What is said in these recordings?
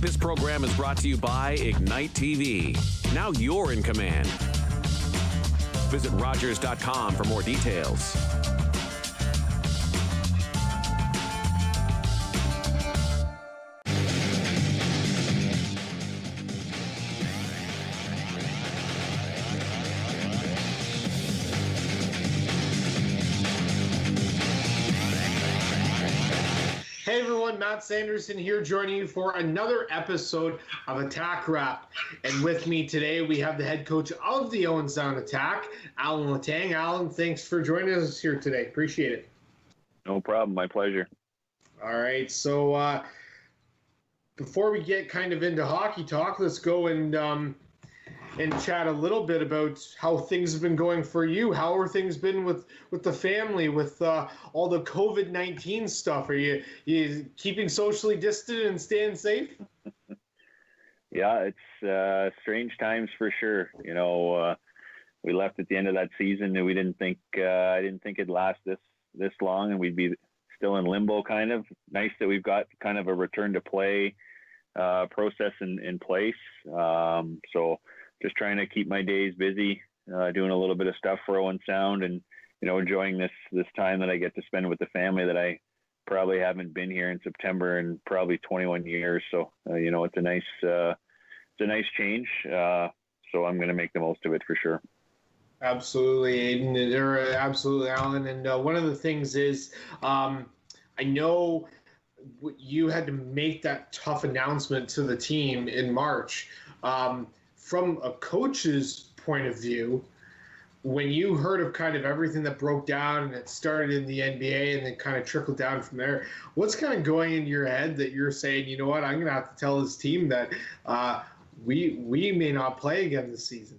This program is brought to you by Ignite TV. Now you're in command. Visit Rogers.com for more details. Hey everyone, Matt Sanderson here, joining you for another episode of Attack Wrap. And with me today, we have the head coach of the Owen Sound Attack, Alan Letang. Alan, thanks for joining us here today. Appreciate it. No problem. My pleasure. All right, so before we get kind of into hockey talk, let's go and chat a little bit about how things have been going for you. How are things been with the family, with all the COVID-19 stuff? Are you keeping socially distant and staying safe? Yeah, it's strange times for sure. You know, we left at the end of that season and we didn't think I didn't think it'd last this long and we'd be still in limbo kind of. Nice that we've got kind of a return to play process in place. So just trying to keep my days busy, doing a little bit of stuff for Owen Sound and, you know, enjoying this time that I get to spend with the family that I probably haven't been here in September in probably 21 years. So, you know, it's a nice change. So I'm going to make the most of it for sure. Absolutely, Aiden. Or absolutely, Alan. And one of the things is, I know you had to make that tough announcement to the team in March. From a coach's point of view, when you heard of kind of everything that broke down and it started in the NBA and then kind of trickled down from there, what's kind of going in your head that you're saying, you know what, I'm going to have to tell this team that we may not play again this season?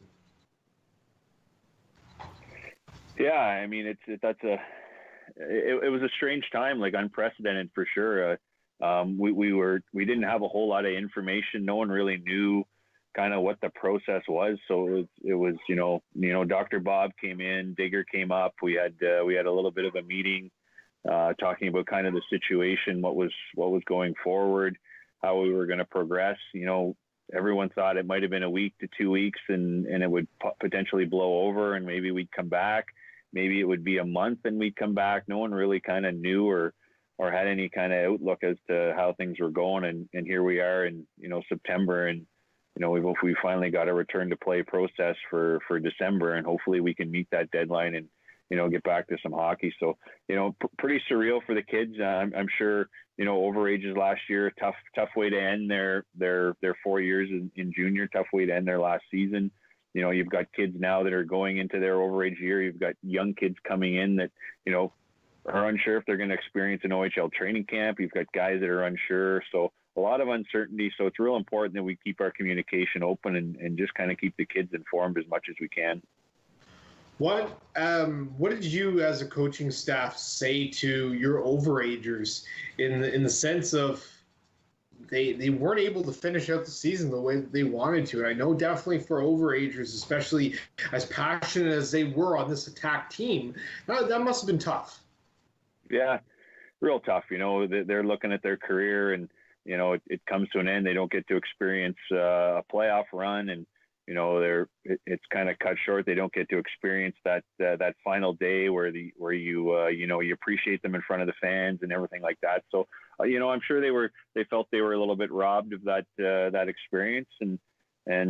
Yeah, I mean, it was a strange time, like unprecedented for sure. We didn't have a whole lot of information. No one really knew kind of what the process was. So it was, you know, Dr. Bob came in, Digger came up. We had a little bit of a meeting, talking about kind of the situation, what was going forward, how we were going to progress. You know, everyone thought it might've been a week to 2 weeks and it would potentially blow over and maybe we'd come back. Maybe it would be a month and we'd come back. No one really kind of knew or had any kind of outlook as to how things were going. And here we are in, you know, September and, you know, we finally got a return to play process for December, and hopefully we can meet that deadline and, you know, get back to some hockey. So, you know, pretty surreal for the kids. I'm sure, you know, overages last year, tough way to end their 4 years in junior, tough way to end their last season. You know, you've got kids now that are going into their overage year. You've got young kids coming in that, you know, are unsure if they're going to experience an OHL training camp. You've got guys that are unsure. So a lot of uncertainty. So it's real important that we keep our communication open and just kind of keep the kids informed as much as we can. What did you as a coaching staff say to your overagers in the sense of they weren't able to finish out the season the way that they wanted to? And I know definitely for overagers, especially as passionate as they were on this attack team, that must have been tough. Yeah, real tough. You know, they're looking at their career and, you know, it comes to an end. They don't get to experience a playoff run and, you know, it's kind of cut short. They don't get to experience that final day where you appreciate them in front of the fans and everything like that. So, you know, I'm sure they felt they were a little bit robbed of that experience and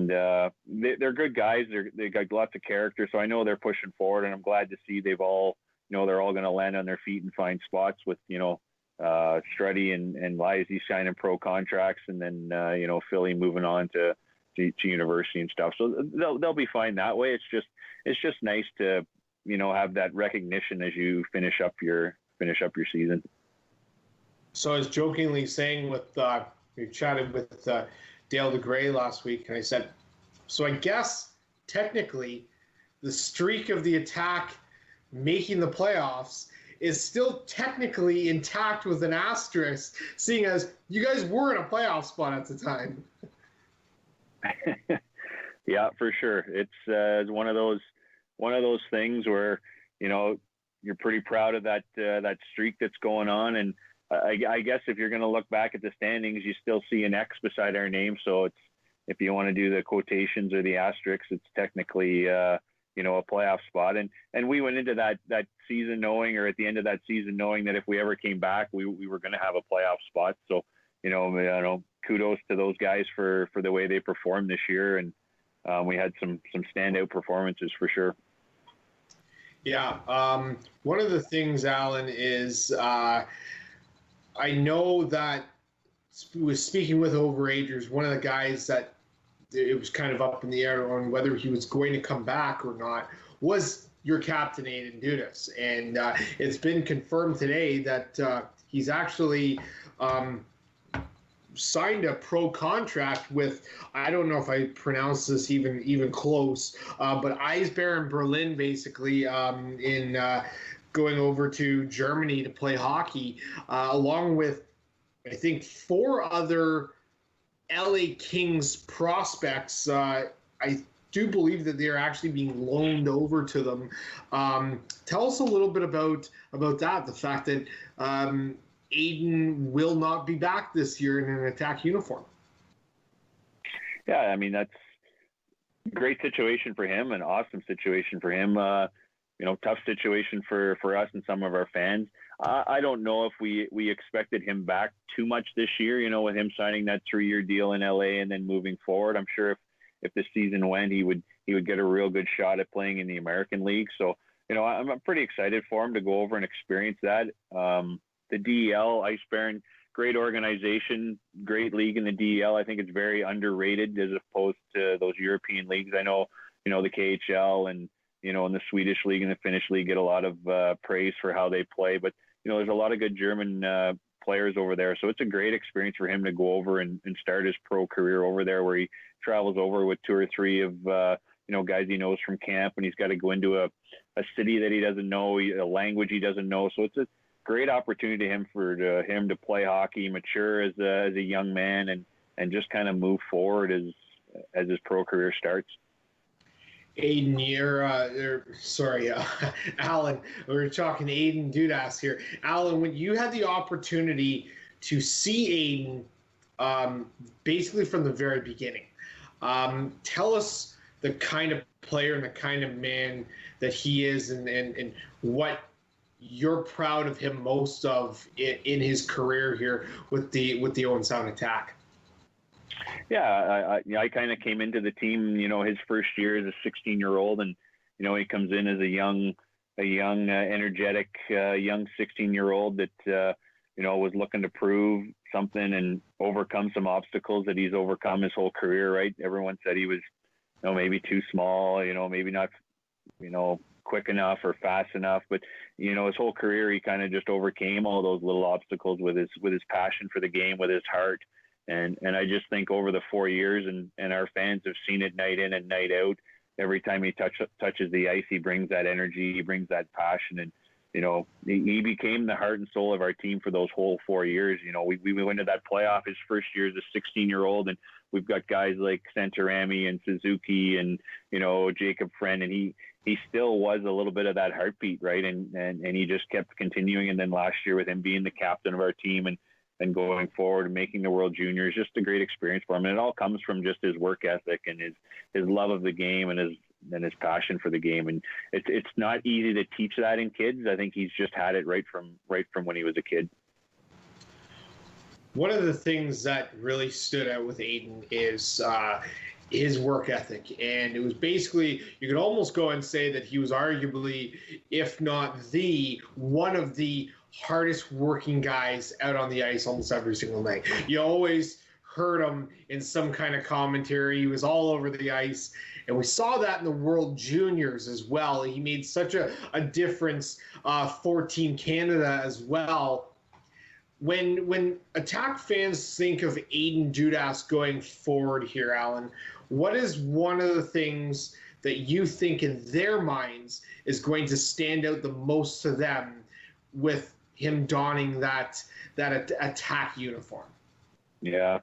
they're good guys. They got lots of character. So I know they're pushing forward and I'm glad to see they're all going to land on their feet and find spots with, you know, Struddy and Lizy signing pro contracts and then, you know, Philly moving on to university and stuff. So they'll be fine that way. It's just nice to, you know, have that recognition as you finish up your season. So I was jokingly saying we chatted with Dale DeGray last week and I said, so I guess technically the streak of the attack making the playoffs is still technically intact with an asterisk, seeing as you guys were in a playoff spot at the time. Yeah, for sure. It's one of those things where, you know, you're pretty proud of that streak that's going on, and I guess if you're going to look back at the standings, you still see an X beside our name. So it's, if you want to do the quotations or the asterisks, it's technically, a playoff spot. And we went into that season knowing, or at the end of that season knowing, that if we ever came back, we were going to have a playoff spot. So, kudos to those guys for the way they performed this year. And we had some standout performances for sure. Yeah. One of the things, Alan, is I know that was speaking with overagers, one of the guys that it was kind of up in the air on whether he was going to come back or not was your captain, Aiden Dudas. And it's been confirmed today that he's actually signed a pro contract with, I don't know if I pronounce this even close, but Eisbär in Berlin, basically, in going over to Germany to play hockey, along with, I think, 4 other LA Kings prospects. I do believe that they're actually being loaned over to them. Tell us a little bit about that, the fact that Aiden will not be back this year in an Attack uniform. Yeah, I mean, that's a great situation for him, an awesome situation for him. Tough situation for us and some of our fans. I don't know if we expected him back too much this year, with him signing that 3-year deal in LA and then moving forward. I'm sure if the season went, he would get a real good shot at playing in the American League. So, I'm pretty excited for him to go over and experience that. The DEL, Eisbären, great organization, great league in the DEL. I think it's very underrated as opposed to those European leagues. I know, the KHL and, in the Swedish league and the Finnish league get a lot of praise for how they play. But, there's a lot of good German players over there. So it's a great experience for him to go over and start his pro career over there, where he travels over with 2 or 3 of, guys he knows from camp, and he's got to go into a city that he doesn't know, a language he doesn't know. So it's a great opportunity to him to play hockey, mature as a young man, and just kind of move forward as his pro career starts. Aiden, Alan, we're talking to Aiden Dudas here. Alan, when you had the opportunity to see Aiden basically from the very beginning, tell us the kind of player and the kind of man that he is, and what you're proud of him most of in his career here with the Owen Sound Attack. Yeah, I kind of came into the team, his first year as a 16-year-old, and he comes in as a young, energetic, young 16-year-old that was looking to prove something and overcome some obstacles that he's overcome his whole career. Right? Everyone said he was, maybe too small, maybe not, quick enough or fast enough, but his whole career he kind of just overcame all those little obstacles with his passion for the game, with his heart. And I just think over the 4 years, and our fans have seen it night in and night out, every time he touches the ice, he brings that energy, he brings that passion. And, he became the heart and soul of our team for those whole 4 years. We went to that playoff his first year as a 16-year-old, and we've got guys like Sanderson and Suzuki and, Jacob Friend, and he still was a little bit of that heartbeat, right? And he just kept continuing. And then last year with him being the captain of our team and going forward and making the World Juniors, just a great experience for him. And it all comes from just his work ethic and his love of the game and his passion for the game. And it's not easy to teach that in kids. I think he's just had it right from when he was a kid. One of the things that really stood out with Aiden is his work ethic. And it was basically, you could almost go and say that he was arguably, if not one of the hardest working guys out on the ice almost every single night. You always heard him in some kind of commentary. He was all over the ice. And we saw that in the World Juniors as well. He made such a difference for Team Canada as well. When Attack fans think of Aiden Dudas going forward here, Alan, what is one of the things that you think in their minds is going to stand out the most to them with him donning that Attack uniform? Yeah,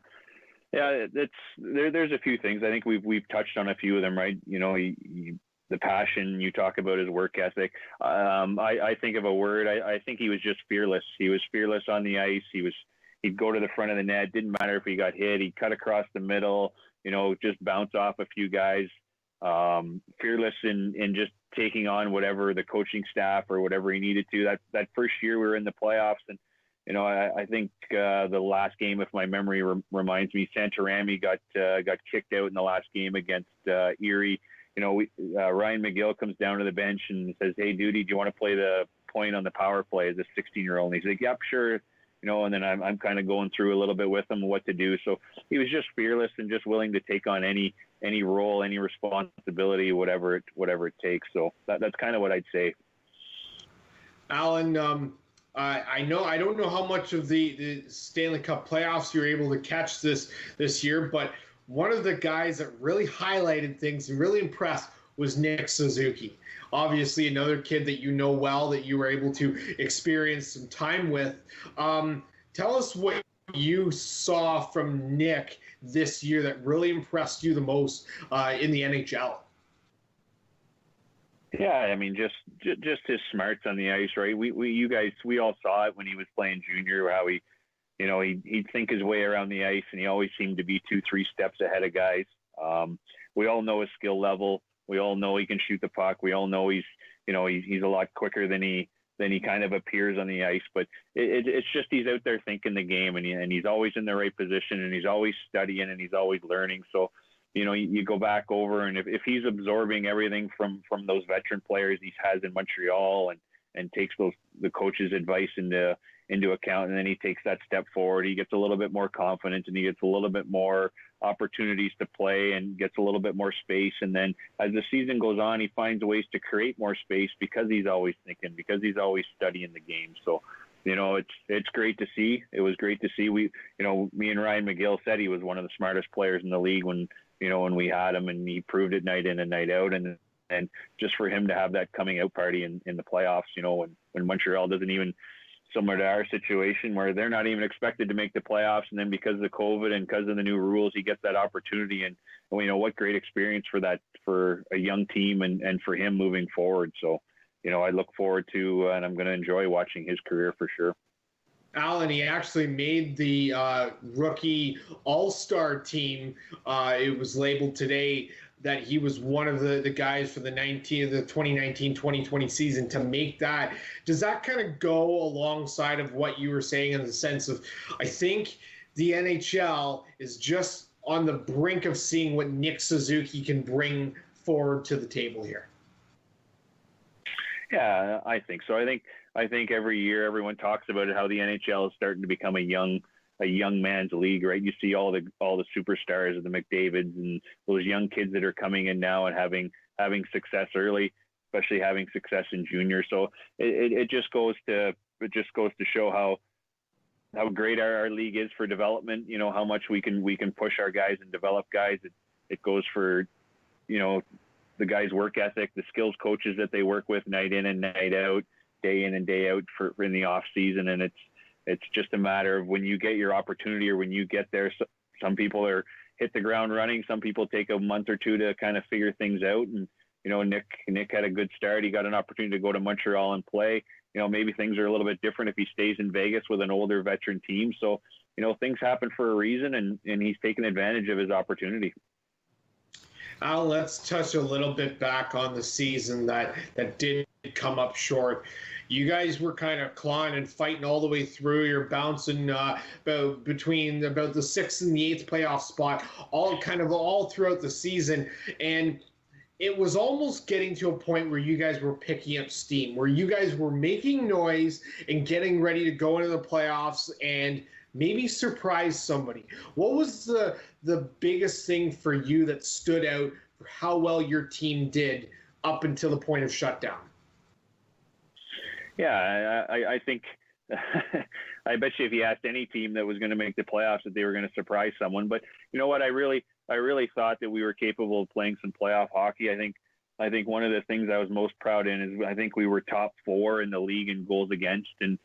there's a few things. I think we've touched on a few of them, right? the passion. You talk about his work ethic. I think of a word. I think he was just fearless. He was fearless on the ice. He'd go to the front of the net. Didn't matter if he got hit. He'd cut across the middle. Just bounce off a few guys. Fearless in just taking on whatever the coaching staff or whatever he needed to. That first year we were in the playoffs, and I think the last game, if my memory reminds me, Santarami got kicked out in the last game against Erie. Ryan McGill comes down to the bench and says, "Hey, Duty, do you want to play the point on the power play as a 16-year-old?" And he's like, "Yep, sure." And then I'm kind of going through a little bit with him what to do. So he was just fearless and just willing to take on any role, any responsibility, whatever it takes. So that's kind of what I'd say. Alan, I don't know how much of the Stanley Cup playoffs you were able to catch this year, but one of the guys that really highlighted things and really impressed was Nick Suzuki. Obviously, another kid that you know well, that you were able to experience some time with. Tell us what you saw from Nick this year that really impressed you the most in the NHL. Yeah, I mean, just his smarts on the ice, right? We all saw it when he was playing junior, how he'd think his way around the ice, and he always seemed to be 2-3 steps ahead of guys. We all know his skill level. We all know he can shoot the puck. We all know he's a lot quicker than he kind of appears on the ice. But it's just he's out there thinking the game, and he's always in the right position, and he's always studying, and he's always learning. So, you go back over, and if he's absorbing everything from those veteran players he has in Montreal and takes the coach's advice into account, and then he takes that step forward, he gets a little bit more confidence, and he gets a little bit more opportunities to play and gets a little bit more space. And then as the season goes on, he finds ways to create more space because he's always thinking, because he's always studying the game. So, it's great to see. It was great to see. Me and Ryan McGill said he was one of the smartest players in the league when we had him, and he proved it night in and night out. And just for him to have that coming out party in the playoffs, when Montreal doesn't even, similar to our situation where they're not even expected to make the playoffs, and then because of the COVID and because of the new rules, he gets that opportunity. And what great experience for a young team and for him moving forward. So, I look forward to, and I'm going to enjoy watching his career for sure. Alan, he actually made the rookie all-star team. It was labeled today that he was one of the guys for the 2019-2020 season to make that. Does that kind of go alongside of what you were saying in the sense of, I think the NHL is just on the brink of seeing what Nick Suzuki can bring forward to the table here? Yeah, I think so. I think every year everyone talks about it, how the NHL is starting to become a young man's league, right? You see all the superstars of the McDavids and those young kids that are coming in now and having success early, especially having success in junior. So it just goes to show how great our league is for development. How much we can push our guys and develop guys. It goes for the guys' work ethic, the skills coaches that they work with night in and night out, day in and day out in the off season. And it's just a matter of when you get your opportunity or when you get there. So, some people hit the ground running. Some people take a month or two to kind of figure things out. And, Nick had a good start. He got an opportunity to go to Montreal and play. Maybe things are a little bit different if he stays in Vegas with an older veteran team. So, things happen for a reason, and he's taken advantage of his opportunity. Let's touch a little bit back on the season that did come up short. You guys were kind of clawing and fighting all the way through. You're bouncing between about the 6th and the 8th playoff spot, all throughout the season. And it was almost getting to a point where you guys were picking up steam, where you guys were making noise and getting ready to go into the playoffs and maybe surprise somebody. What was the biggest thing for you that stood out for how well your team did up until the point of shutdown? Yeah, I think I bet you if you asked any team that was going to make the playoffs that they were going to surprise someone. But you know what? I really thought that we were capable of playing some playoff hockey. I think one of the things I was most proud in is I think we were top 4 in the league in goals against, and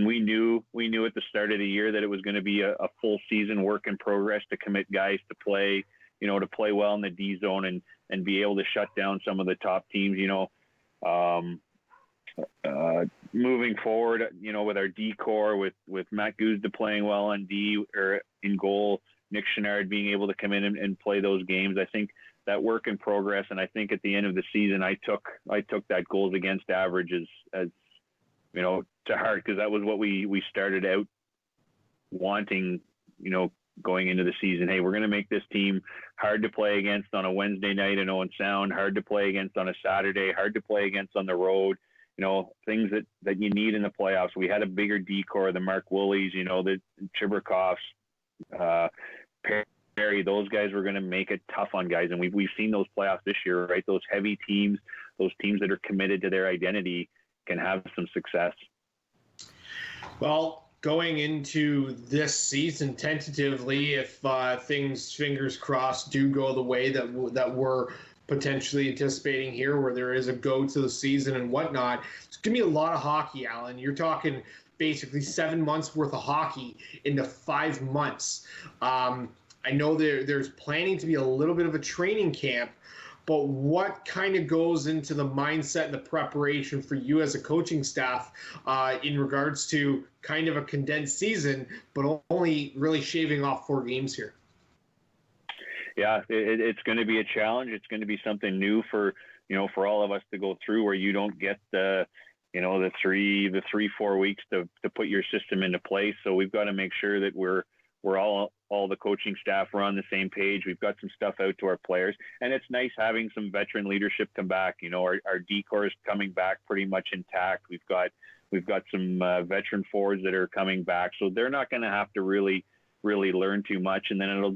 we knew at the start of the year that it was going to be a full season work in progress to commit guys to play to play well in the D zone and be able to shut down some of the top teams. Moving forward, with our D core, with Matt Guzda playing well on D or in goal, Nick Chenard being able to come in and play those games. I think that work in progress, and I think at the end of the season, I took that goals against average as to heart, because that was what we started out wanting, going into the season. Hey, we're going to make this team hard to play against on a Wednesday night in Owen Sound, hard to play against on a Saturday, hard to play against on the road. Things that you need in the playoffs. We had a bigger D-core, the Mark Woolies, the Chiberkoffs, Perry. Those guys were going to make it tough on guys, and we've seen those playoffs this year, right? Those heavy teams, those teams that are committed to their identity, can have some success. Well, going into this season, tentatively, if things, fingers crossed, do go the way that we're potentially anticipating here, where there is a go to the season and whatnot, it's going to be a lot of hockey, Alan. You're talking basically 7 months worth of hockey into 5 months. I know there's planning to be a little bit of a training camp, but what kind of goes into the mindset and the preparation for you as a coaching staff in regards to kind of a condensed season, but only really shaving off 4 games here? Yeah, it's going to be a challenge. It's going to be something new for all of us to go through, where you don't get the 3-4 weeks to put your system into place. So we've got to make sure that we're all the coaching staff are on the same page. We've got some stuff out to our players, and it's nice having some veteran leadership come back. Our D-core is coming back pretty much intact. We've got some veteran forwards that are coming back, so they're not going to have to really learn too much. And then it'll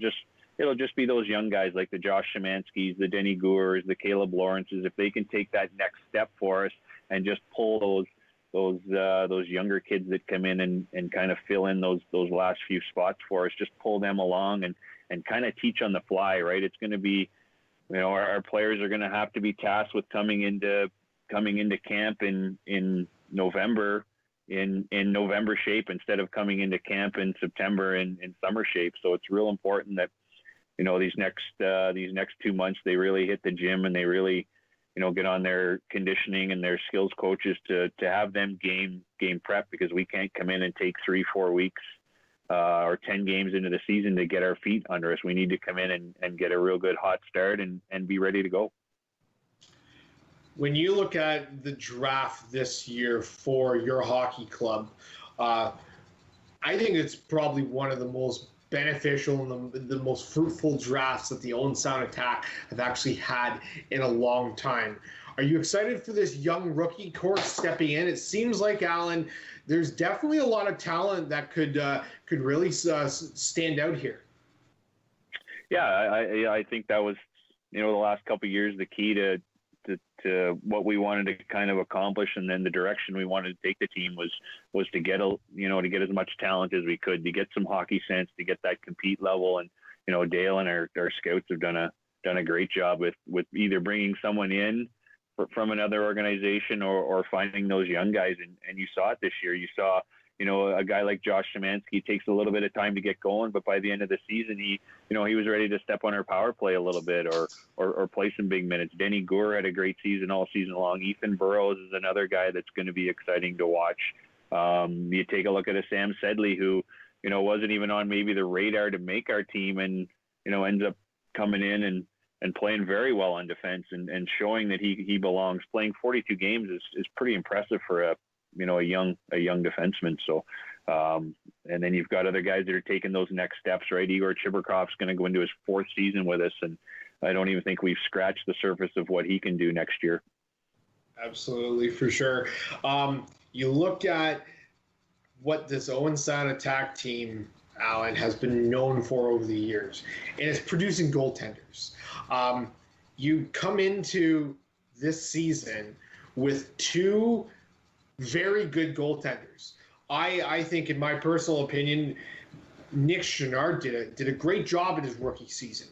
just be those young guys like the Josh Szymanskis, the Denny Gours, the Caleb Lawrences, if they can take that next step for us and just pull those younger kids that come in and kind of fill in those last few spots for us, just pull them along and kind of teach on the fly, right? It's going to be, our players are going to have to be tasked with coming into camp in November in November shape instead of coming into camp in September in summer shape. So it's real important that these next 2 months they really hit the gym and they really get on their conditioning and their skills coaches to have them game prep, because we can't come in and take 3-4 weeks or 10 games into the season to get our feet under us. We need to come in and get a real good hot start and be ready to go. When you look at the draft this year for your hockey club, I think it's probably one of the most beneficial and the most fruitful drafts that the Owen Sound Attack have actually had in a long time. Are you excited for this young rookie core stepping in? It seems like, Alan, there's definitely a lot of talent that could really stand out here. Yeah, I think that was the last couple of years the key to what we wanted to kind of accomplish, and then the direction we wanted to take the team was to get as much talent as we could, to get some hockey sense, to get that compete level. And Dale and our scouts have done a great job with either bringing someone in from another organization or finding those young guys. And you saw it this year. You saw a guy like Josh Szymanski takes a little bit of time to get going, but by the end of the season, he was ready to step on our power play a little bit or play some big minutes. Denny Gour had a great season all season long. Ethan Burroughs is another guy that's going to be exciting to watch. You take a look at a Sam Sedley who, wasn't even on maybe the radar to make our team and, ends up coming in and playing very well on defense and showing that he belongs. Playing 42 games is pretty impressive for a young defenseman. So, and then you've got other guys that are taking those next steps, right? Igor Chiberkoff's going to go into his 4th season with us, and I don't even think we've scratched the surface of what he can do next year. Absolutely, for sure. You look at what this Owen Sound Attack team, Alan, has been known for over the years, and it's producing goaltenders. You come into this season with 2 very good goaltenders. I think, in my personal opinion, Nick Chenard did a great job in his rookie season.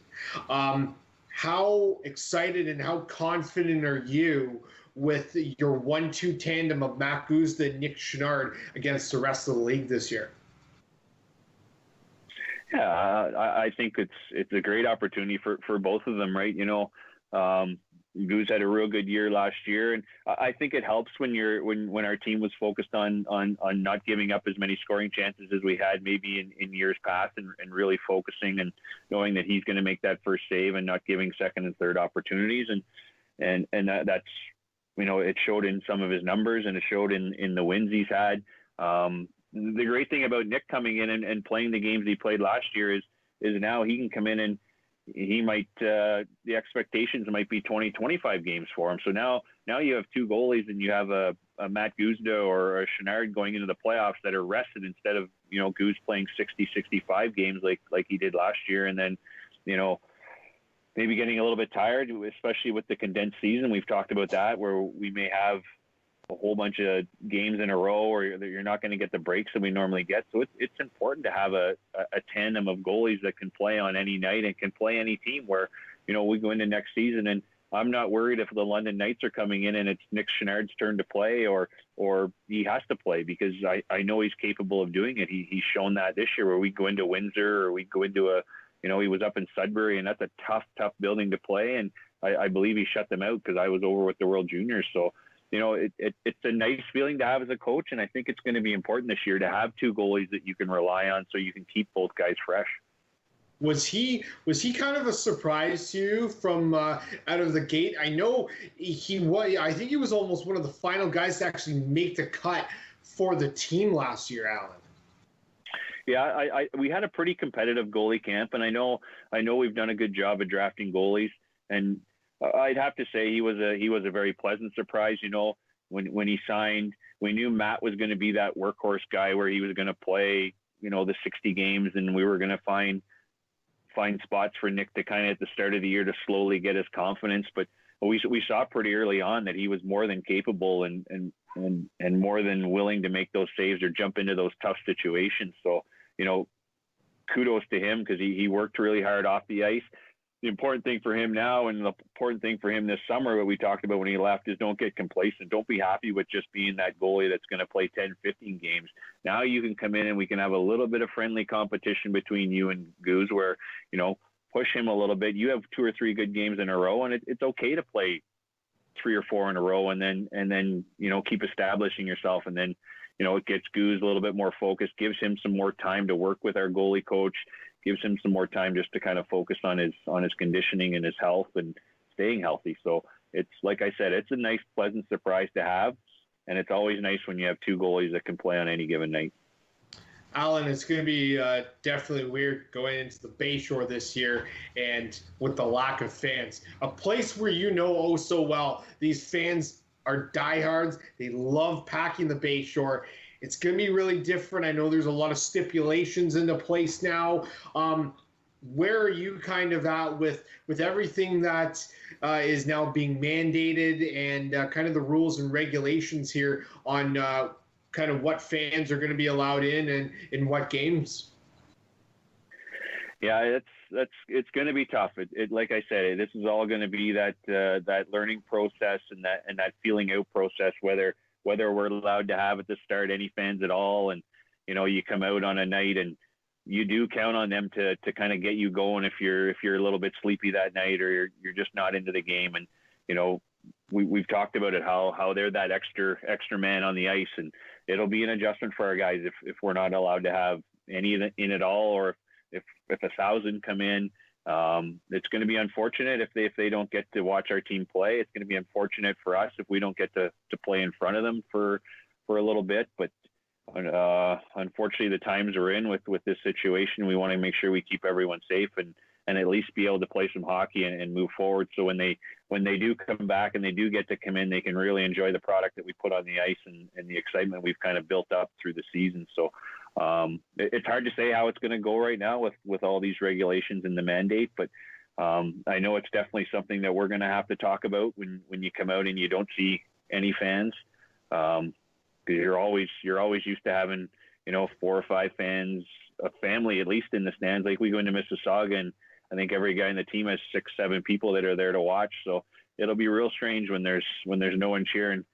How excited and how confident are you with your 1-2 tandem of Matt Guzda and Nick Chenard against the rest of the league this year? Yeah, I think it's a great opportunity for both of them, right? Goose had a real good year last year, and I think it helps when our team was focused on not giving up as many scoring chances as we had maybe in years past, and really focusing and knowing that he's going to make that first save and not giving second and third opportunities, and that's it showed in some of his numbers, and it showed in the wins he's had. The great thing about Nick coming in and playing the games he played last year is now he can come in and he might the expectations might be 20-25 games for him. So now you have two goalies, and you have a Matt Guzda or a Chenard going into the playoffs that are rested, instead of Guz playing 60-65 games like he did last year, and then maybe getting a little bit tired, especially with the condensed season. We've talked about that, where we may have a whole bunch of games in a row, or you're not going to get the breaks that we normally get. So it's important to have a tandem of goalies that can play on any night and can play any team, where, we go into next season, and I'm not worried if the London Knights are coming in and it's Nick Chenard's turn to play, or he has to play, because I know he's capable of doing it. He's shown that this year, where we go into Windsor, or we go into he was up in Sudbury, and that's a tough building to play. And I believe he shut them out, because I was over with the World Juniors. So, it's a nice feeling to have as a coach, and I think it's going to be important this year to have two goalies that you can rely on, so you can keep both guys fresh. Was he kind of a surprise to you from out of the gate? I know he was. I think he was almost one of the final guys to actually make the cut for the team last year, Alan. Yeah, we had a pretty competitive goalie camp, and I know we've done a good job of drafting goalies, and I'd have to say he was a very pleasant surprise. When he signed, we knew Matt was going to be that workhorse guy, where he was going to play, the 60 games, and we were going to find spots for Nick to kind of at the start of the year to slowly get his confidence. But we saw pretty early on that he was more than capable and more than willing to make those saves or jump into those tough situations. So, kudos to him, because he worked really hard off the ice. The important thing for him now, and the important thing for him this summer, what we talked about when he left, is don't get complacent. Don't be happy with just being that goalie that's going to play 10, 15 games. Now you can come in and we can have a little bit of friendly competition between you and Goose, where, push him a little bit. You have 2 or 3 good games in a row, and it's okay to play 3 or 4 in a row, and then keep establishing yourself. And then, it gets Goose a little bit more focused, gives him some more time to work with our goalie coach, gives him some more time just to kind of focus on his conditioning and his health and staying healthy. So it's, like I said, it's a nice, pleasant surprise to have. And it's always nice when you have two goalies that can play on any given night. Alan, it's going to be definitely weird going into the Bayshore this year, and with the lack of fans. A place where oh so well. These fans are diehards. They love packing the Bayshore. It's going to be really different. I know there's a lot of stipulations in the place now. Where are you kind of at with everything that is now being mandated, and kind of the rules and regulations here on kind of what fans are going to be allowed in and in what games? Yeah, it's going to be tough. It like I said, this is all going to be that learning process and that feeling out process, whether we're allowed to have at the start any fans at all. And, you come out on a night and you do count on them to kind of get you going if you're a little bit sleepy that night, or you're just not into the game. And, we've talked about it, how they're that extra man on the ice, and it'll be an adjustment for our guys if we're not allowed to have any in at all, or if 1,000 come in. It's going to be unfortunate if they don't get to watch our team play. It's going to be unfortunate for us if we don't get to play in front of them for a little bit. But unfortunately, the times we're in with this situation, we want to make sure we keep everyone safe and at least be able to play some hockey and move forward. So when they do come back and they do get to come in, they can really enjoy the product that we put on the ice and the excitement we've kind of built up through the season. So it's hard to say how it's going to go right now with all these regulations and the mandate, but I know it's definitely something that we're going to have to talk about when you come out and you don't see any fans. Because you're always used to having 4 or 5 fans, a family at least in the stands. Like we go into Mississauga, and I think every guy in the team has 6, 7 people that are there to watch. So it'll be real strange when there's no one cheering.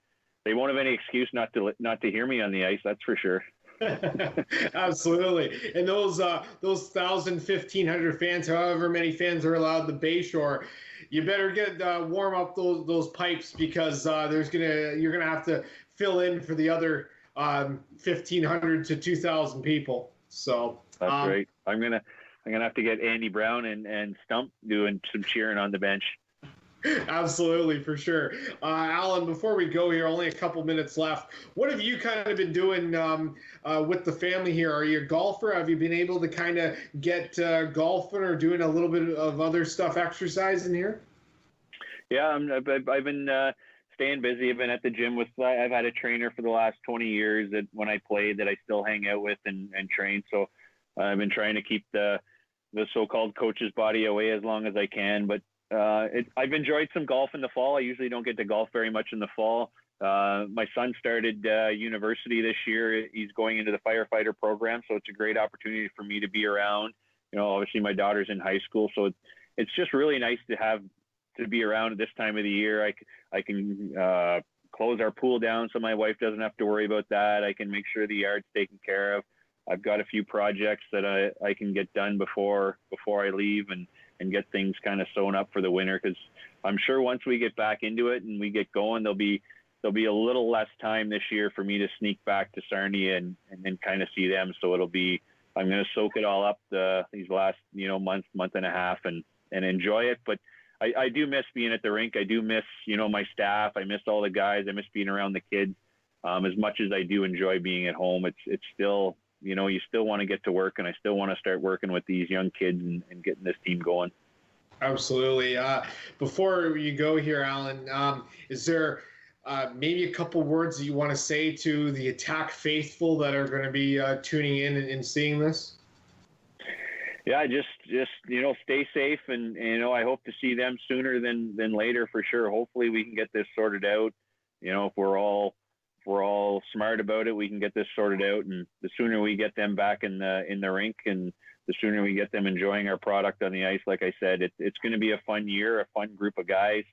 They won't have any excuse not to hear me on the ice. That's for sure. Absolutely. And those 1,500 fans, however many fans are allowed the Bayshore, you better get warm up those pipes, because you're gonna have to fill in for the other 1,500 to 2,000 people. So that's right. I'm gonna have to get Andy Brown and Stump doing some cheering on the bench. Absolutely, for sure. Alan, before we go here, only a couple minutes left. What have you kind of been doing with the family here? Are you a golfer? Have you been able to kind of get golfing or doing a little bit of other stuff, exercising here? Yeah, I've been staying busy. I've been at the gym I've had a trainer for the last 20 years that when I played that I still hang out with and train. So I've been trying to keep the so-called coach's body away as long as I can. But I've enjoyed some golf in the fall. I usually don't get to golf very much in the fall. My son started university this year. He's going into the firefighter program, so it's a great opportunity for me to be around. Obviously my daughter's in high school, so it's just really nice to be around at this time of the year. I can close our pool down so my wife doesn't have to worry about that. I can make sure the yard's taken care of. I've got a few projects that I can get done before I leave and get things kind of sewn up for the winter, because I'm sure once we get back into it and we get going, there'll be a little less time this year for me to sneak back to Sarnia and then kind of see them. So I'm going to soak it all up these last month and a half and enjoy it. But I do miss being at the rink. I do miss my staff. I miss all the guys. I miss being around the kids. As much as I do enjoy being at home, it's still, you still want to get to work, and I still want to start working with these young kids and getting this team going. Absolutely. Before you go here, Alan, is there maybe a couple words that you want to say to the Attack faithful that are going to be tuning in and seeing this? Yeah, just stay safe, and I hope to see them sooner than later for sure. Hopefully we can get this sorted out. If we're all smart about it, we can get this sorted out, and the sooner we get them back in the rink, and the sooner we get them enjoying our product on the ice, like I said, it's going to be a fun year, a fun group of guys,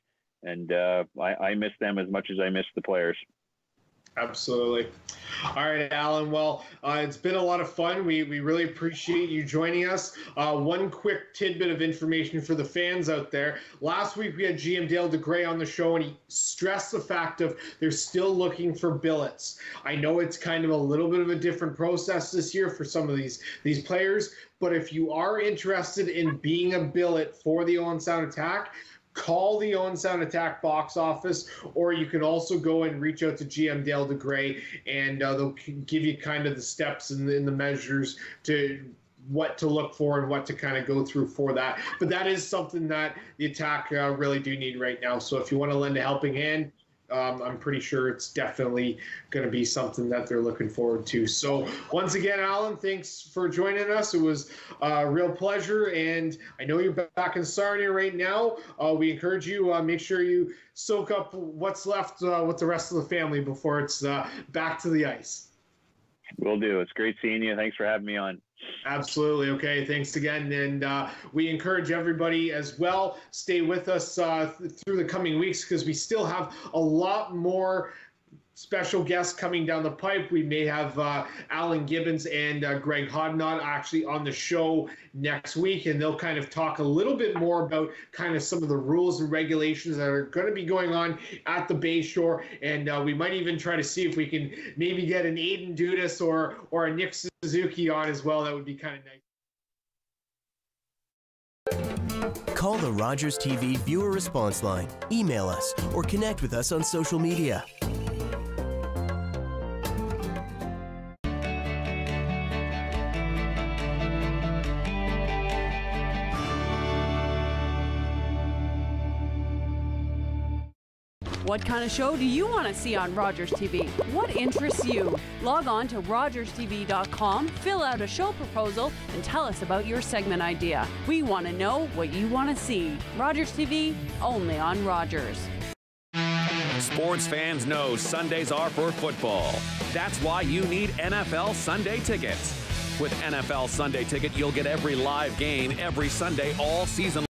and I miss them as much as I miss the players. Absolutely. All right, Alan. Well, it's been a lot of fun. We really appreciate you joining us. One quick tidbit of information for the fans out there. Last week, we had GM Dale DeGray on the show, and he stressed the fact of they're still looking for billets. I know it's kind of a little bit of a different process this year for some of these players, but if you are interested in being a billet for the Owen Sound Attack, call the Owen Sound Attack box office, or you can also go and reach out to GM Dale DeGray, and they'll give you kind of the steps and the measures to what to look for and what to kind of go through for that. But that is something that the Attack really do need right now. So if you want to lend a helping hand, I'm pretty sure it's definitely going to be something that they're looking forward to. So once again, Alan, thanks for joining us. It was a real pleasure, and I know you're back in Sarnia right now. We encourage you, make sure you soak up what's left with the rest of the family before it's back to the ice. Will do. It's great seeing you. Thanks for having me on. Absolutely. Okay. Thanks again. And we encourage everybody as well, stay with us through the coming weeks, because we still have a lot more special guests coming down the pipe. We may have Alan Gibbons and Greg Hodnott actually on the show next week, and they'll kind of talk a little bit more about kind of some of the rules and regulations that are going to be going on at the Bayshore. And we might even try to see if we can maybe get an Aiden Dudas or a Nick Suzuki on as well. That would be kind of nice. Call the Rogers TV viewer response line, email us, or connect with us on social media. What kind of show do you want to see on Rogers TV? What interests you? Log on to rogerstv.com, fill out a show proposal, and tell us about your segment idea. We want to know what you want to see. Rogers TV, only on Rogers. Sports fans know Sundays are for football. That's why you need NFL Sunday tickets. With NFL Sunday Ticket, you'll get every live game every Sunday all season long.